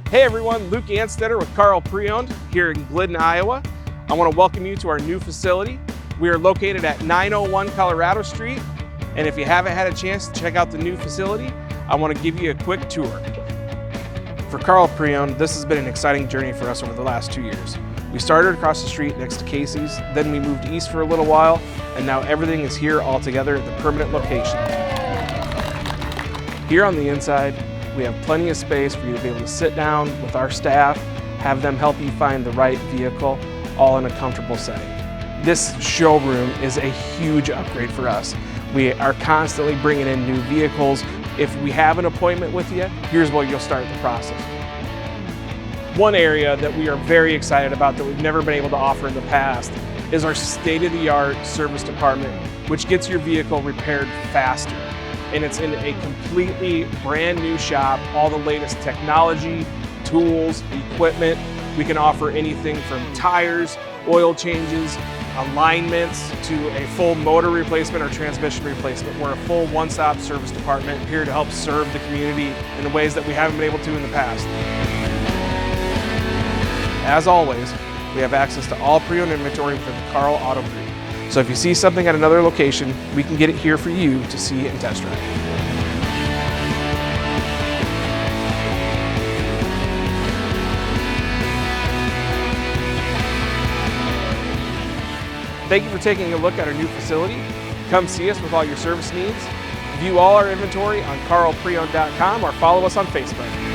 Hey everyone, Luke Anstetter with Karl Pre-Owned here in Glidden, Iowa. I want to welcome you to our new facility. We are located at 901 Colorado Street, and if you haven't had a chance to check out the new facility, I want to give you a quick tour. For Karl Pre-Owned, this has been an exciting journey for us over the last 2 years. We started across the street next to Casey's, then we moved east for a little while, and now everything is here all together at the permanent location. Here on the inside, we have plenty of space for you to be able to sit down with our staff, have them help you find the right vehicle, all in a comfortable setting. This showroom is a huge upgrade for us. We are constantly bringing in new vehicles. If we have an appointment with you, here's where you'll start the process. One area that we are very excited about that we've never been able to offer in the past is our state-of-the-art service department, which gets your vehicle repaired faster. And it's in a completely brand new shop, all the latest technology, tools, equipment. We can offer anything from tires, oil changes, alignments, to a full motor replacement or transmission replacement. We're a full one-stop service department here to help serve the community in ways that we haven't been able to in the past. As always, we have access to all pre-owned inventory for the Karl Auto Group. So if you see something at another location, we can get it here for you to see and test drive. Thank you for taking a look at our new facility. Come see us with all your service needs. View all our inventory on karlpreowned.com or follow us on Facebook.